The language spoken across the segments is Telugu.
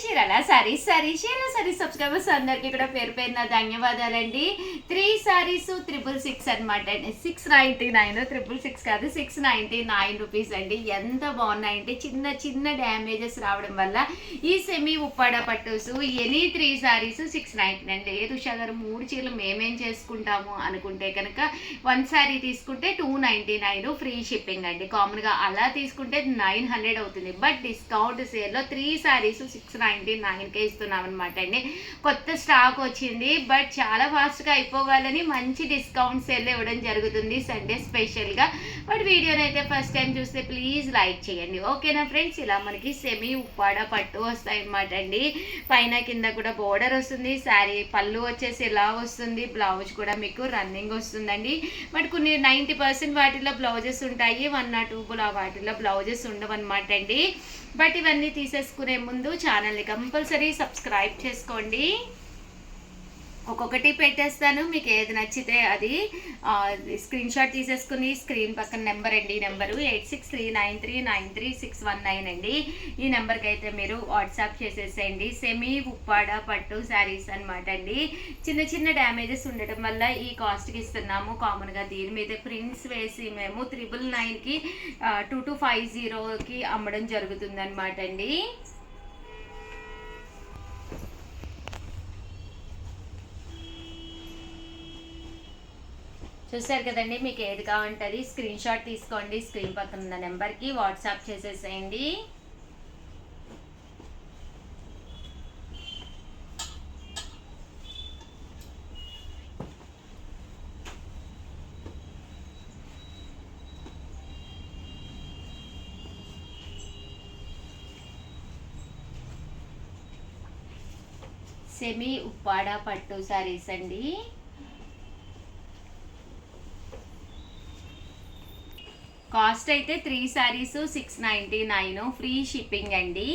చీరల సారీ సబ్స్క్రైబర్స్ అందరికీ కూడా పేరు పేరున ధన్యవాదాలండి. 3 సారీస్ 666 అనమాట అండి. 699 666 కాదు 699 రూపీస్ అండి. ఎంత బాగున్నాయంటే చిన్న చిన్న డ్యామేజెస్ రావడం వల్ల ఈ సెమీ ఉప్పాడ పట్టుసు ఎనీ 3 సారీస్ 699 అండి. లేదు ఉషా గారు 3 చీరలు మేమేం చేసుకుంటాము అనుకుంటే కనుక 1 సారీ తీసుకుంటే 299 ఫ్రీ షిప్పింగ్ అండి. కామన్గా అలా తీసుకుంటే 900 అవుతుంది. బట్ డిస్కౌంట్ సేల్లో 3 సారీస్ 699కే ఇస్తున్నాం అనమాట అండి. కొత్త స్టాక్ వచ్చింది, బట్ చాలా ఫాస్ట్గా అయిపోవాలని మంచి డిస్కౌంట్ సేల్ ఇవ్వడం జరుగుతుంది సండే స్పెషల్గా. బట్ వీడియోని అయితే ఫస్ట్ టైం చూస్తే ప్లీజ్ లైక్ చేయండి, ఓకేనా ఫ్రెండ్స్. ఇలా మనకి సెమీ ఉప్పాడ పట్టు వస్తాయి అనమాట అండి. పైన కింద కూడా బోర్డర్ వస్తుంది. శారీ పళ్ళు వచ్చేసి ఇలా వస్తుంది. బ్లౌజ్ కూడా మీకు రన్నింగ్ వస్తుందండి. బట్ కొన్ని 90% వాటిలో బ్లౌజెస్ ఉంటాయి, 1 or 2 వాటిలో బ్లౌజెస్ ఉండవు అనమాట అండి. బట్ ఇవన్నీ తీసేసుకునే ముందు ఛానల్ని కంపల్సరీ సబ్స్క్రైబ్ చేసుకోండి. ఒక్కొక్కటి పెట్టేస్తాను, మీకు ఏది నచ్చితే అది స్క్రీన్ షాట్ తీసేసుకుని స్క్రీన్ పక్కన నెంబర్ అండి, ఈ నెంబరు 8639393619 అండి. ఈ నెంబర్కి అయితే మీరు వాట్సాప్ చేసేసేయండి. సెమీ ఉప్పాడ పట్టు శారీస్ అనమాట అండి. చిన్న చిన్న డ్యామేజెస్ ఉండటం వల్ల ఈ కాస్ట్కి ఇస్తున్నాము. కామన్గా దీని మీద ప్రింట్స్ వేసి మేము 999కి 2250కి అమ్మడం జరుగుతుంది అనమాట అండి. చూసారు కదండి, మీకు ఏది కావాలంటే స్క్రీన్ షాట్ తీసుకోండి, స్క్రీన్ పక్కన ఉన్న నెంబర్కి వాట్సాప్ చేసేసేయండి. సెమీ ఉప్పాడ పట్టు సారీస్ అండి. కాస్ట్ అయితే 3 సారీస్ 699 ఫ్రీ షిప్పింగ్ అండి.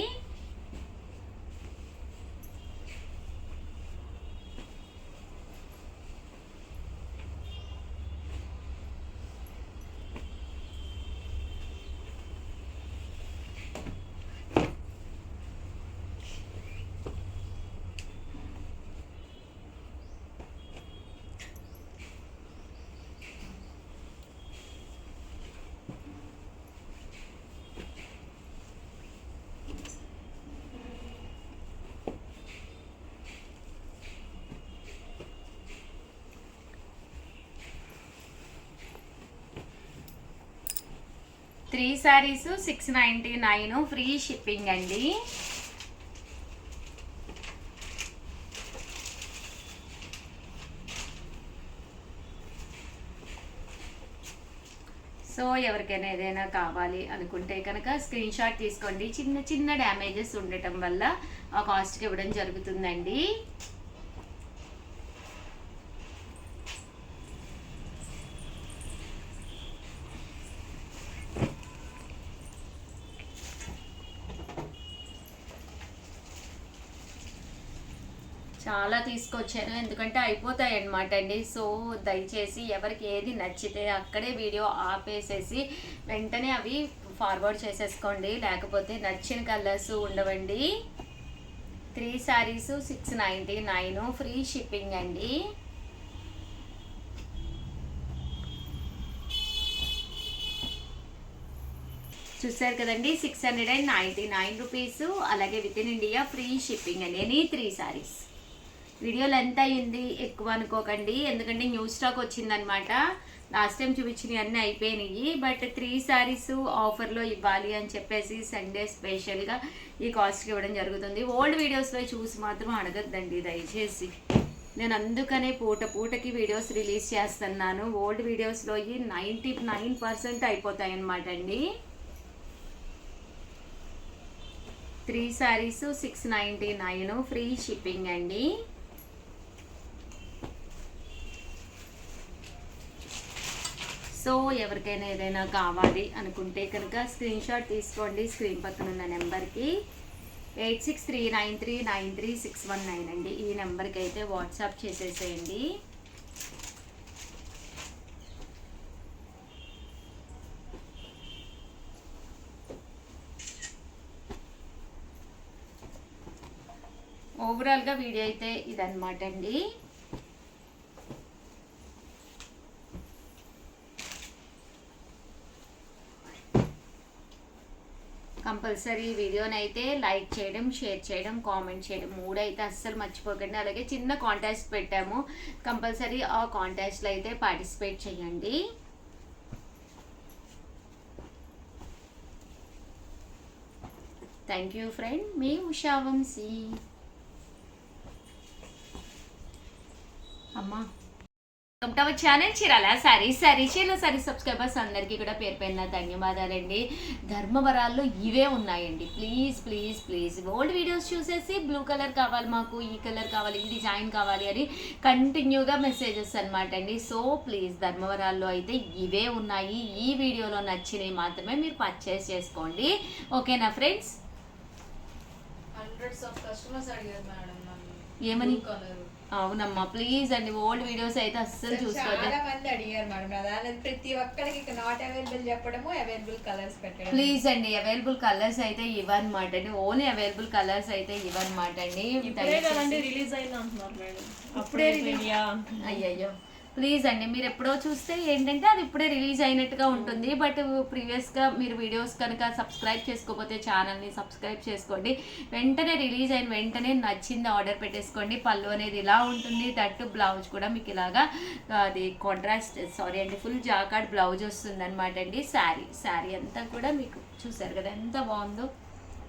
త్రీ సారీస్ 699 ఫ్రీ షిప్పింగ్ అండి. సో ఎవరికైనా ఏదైనా కావాలి అనుకుంటే కనుక స్క్రీన్ షాట్ తీసుకోండి. చిన్న చిన్న డ్యామేజెస్ ఉండటం వల్ల ఆ కాస్ట్కి ఇవ్వడం జరుగుతుందండి. చాలా తీసుకొచ్చాను, ఎందుకంటే అయిపోతాయి అన్నమాట అండి. సో దయచేసి ఎవరికి ఏది నచ్చితే అక్కడే వీడియో ఆపేసేసి వెంటనే అవి ఫార్వర్డ్ చేసేసుకోండి, లేకపోతే నచ్చిన కలర్స్ ఉండవండి. 3 సారీస్ 699 ఫ్రీ షిప్పింగ్ అండి. చూసారు కదండి, 699 రూపీస్. అలాగే with in India free shipping అండి. ఎనీ 3 సారీస్. వీడియోలు ఎంత అయింది ఎక్కువ అనుకోకండి, ఎందుకంటే న్యూ స్టాక్ వచ్చిందనమాట. లాస్ట్ టైం చూపించినవి అన్నీ అయిపోయినాయి. బట్ 3 సారీస్ ఆఫర్లో ఇవ్వాలి అని చెప్పేసి సండే స్పెషల్గా ఈ కాస్ట్కి ఇవ్వడం జరుగుతుంది. ఓల్డ్ వీడియోస్లో చూసి మాత్రం అడగద్దండి దయచేసి. నేను అందుకనే పూటకి వీడియోస్ రిలీజ్ చేస్తున్నాను. ఓల్డ్ వీడియోస్లో 99% అయిపోతాయి అన్నమాట అండి. 3 సారీస్ 699 ఫ్రీ షిప్పింగ్ అండి. సో ఎవరికైనా ఏదైనా కావాలి అనుకుంటే కనుక స్క్రీన్ షాట్ తీసుకోండి, స్క్రీన్ పక్కన ఉన్న నెంబర్కి 8639393619 అండి. ఈ నెంబర్కి అయితే వాట్సాప్ చేసేసేయండి. ఓవరాల్గా వీడియో అయితే ఇదన్నమాట అండి. కంపల్సరీ వీడియోని అయితే లైక్ చేయడం, షేర్ చేయడం, కామెంట్ చేయడం 3 అయితే అస్సలు మర్చిపోకండి. అలాగే చిన్న కాంటెస్ట్ పెట్టాము, కంపల్సరీ ఆ కాంటెస్ట్లో అయితే పార్టిసిపేట్ చేయండి. థ్యాంక్ యూ ఫ్రెండ్, మీ ఉషా వంశీ. అమ్మా our channel Chirala saris subscribers అందరికీ కూడా పేరు పేరున ధన్యవాదాలండి. ధర్మవరాల్లో ఇవే ఉన్నాయండి. Please please please old videos చూసేసి బ్లూ కలర్ కావాలి మాకు, ఈ కలర్ కావాలి, ఈ డిజైన్ కావాలి అని కంటిన్యూగా మెసేజెస్ అనమాట అండి. సో ప్లీజ్ ధర్మవరాల్లో అయితే ఇవే ఉన్నాయి. ఈ వీడియోలో నచ్చినవి మాత్రమే మీరు పర్చేస్ చేసుకోండి. ఓకేనా ఫ్రెండ్స్? హండ్రెడ్స్ ఆఫ్ కస్టమర్స్ అడిగారు మేడం ఏమని? అవునమ్మా ప్లీజ్ అండి, ఓల్డ్ వీడియోస్ అయితే అస్సలు చూసుకోండి. చాలా మంది అడిగారు మేడం, ప్రతి ఒక్కరికి నాట్ అవైలబుల్ చెప్పడము, అవైలబుల్ కలర్స్ పెట్టడం. ప్లీజ్ అండి, అవైలబుల్ కలర్స్ అయితే ఇవ్వనమాట అండి, ఓన్లీ అవైలబుల్ కలర్స్ అయితే ఇవ్వనమాట అండి. రిలీజ్ అయింది అంటున్నారు మేడం, అప్పుడే అయ్యయ్యో ప్లీజ్ అండి, మీరు ఎప్పుడో చూస్తే ఏంటంటే అది ఇప్పుడే రిలీజ్ అయినట్టుగా ఉంటుంది. బట్ ప్రీవియస్గా మీరు వీడియోస్ కనుక సబ్స్క్రైబ్ చేసుకోకపోతే ఛానల్ని సబ్స్క్రైబ్ చేసుకోండి. వెంటనే రిలీజ్ అయిన వెంటనే నచ్చింది ఆర్డర్ పెట్టేసుకోండి. పళ్ళు అనేది ఇలా ఉంటుంది, దట్టు బ్లౌజ్ కూడా మీకు ఇలాగా అది కాంట్రాస్ట్ ఫుల్ జాకార్డ్ బ్లౌజ్ వస్తుంది అనమాట అండి. శారీ అంతా కూడా మీకు చూసారు కదా ఎంత బాగుందో,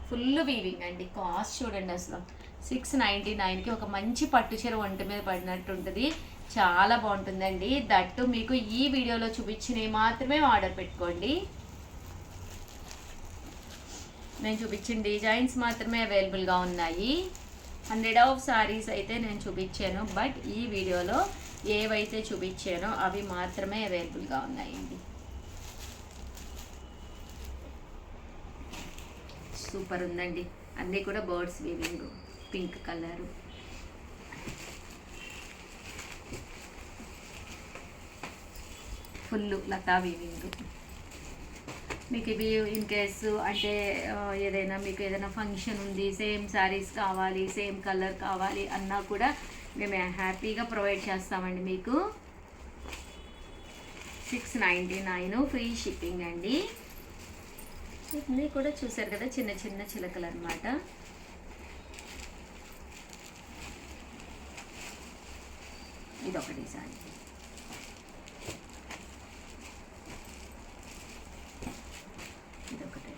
ఫుల్ వీవింగ్ అండి. కాస్ట్ చూడండి అసలు 699కి ఒక మంచి పట్టు చీర ఒంటి మీద పడినట్టు ఉంటుంది. చాలా బాగుంటుందండి. దట్టు మీకు ఈ వీడియోలో చూపించినవి మాత్రమే ఆర్డర్ పెట్టుకోండి. నేను చూపించిన డిజైన్స్ మాత్రమే అవైలబుల్గా ఉన్నాయి. 100 ఆఫ్ సారీస్ అయితే నేను చూపించాను, బట్ ఈ వీడియోలో ఏవైతే చూపించానో అవి మాత్రమే అవైలబుల్గా ఉన్నాయండి. సూపర్ ఉందండి. అన్నీ కూడా birds weaving, pink colour, full లతా వీవింగ్. మీకు ఇవి ఇన్ కేసు అంటే ఏదైనా మీకు ఏదైనా ఫంక్షన్ ఉంది, సేమ్ శారీస్ కావాలి, సేమ్ కలర్ కావాలి అన్నా కూడా మేము హ్యాపీగా ప్రొవైడ్ చేస్తామండి. మీకు 699 ఫ్రీ షిప్పింగ్ అండి. ఇవన్నీ కూడా చూసారు కదా చిన్న చిన్న చిలకలు అనమాట. ఇదొక డిజైన్. ఇదొకటి.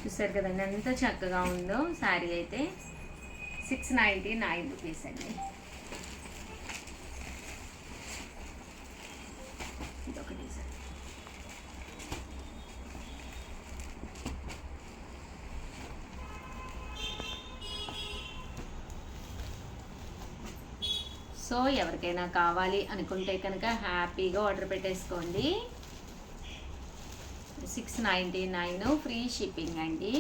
చూసారు కదండి ఎంత చక్కగా ఉందో శారీ అయితే. 699 రూపీస్ అండి. ఇదొక డిజైన్. సో ఎవరికైనా కావాలి అనుకుంటే కనుక హ్యాపీగా ఆర్డర్ పెట్టేసుకోండి. 699 ఫ్రీ షిప్పింగ్ అండి.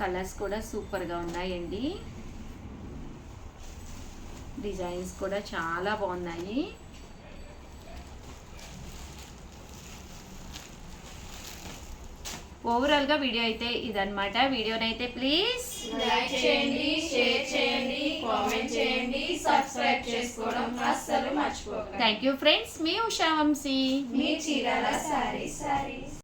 కలర్స్ కూడా సూపర్గా ఉన్నాయండి. డిజైన్స్ కూడా చాలా బాగున్నాయి. ఓవరాల్గా వీడియో అయితే ఇదన్నమాట. వీడియోనైతే ప్లీజ్ లైక్ చేయండి, షేర్ చేయండి, కామెంట్ చేయండి, సబ్స్క్రైబ్ చేసుకోవడం అస్సలు మర్చిపోకండి. థ్యాంక్ యూ ఫ్రెండ్స్, మీ ఉషా వంశీ, మీ చీరాల సారీస్.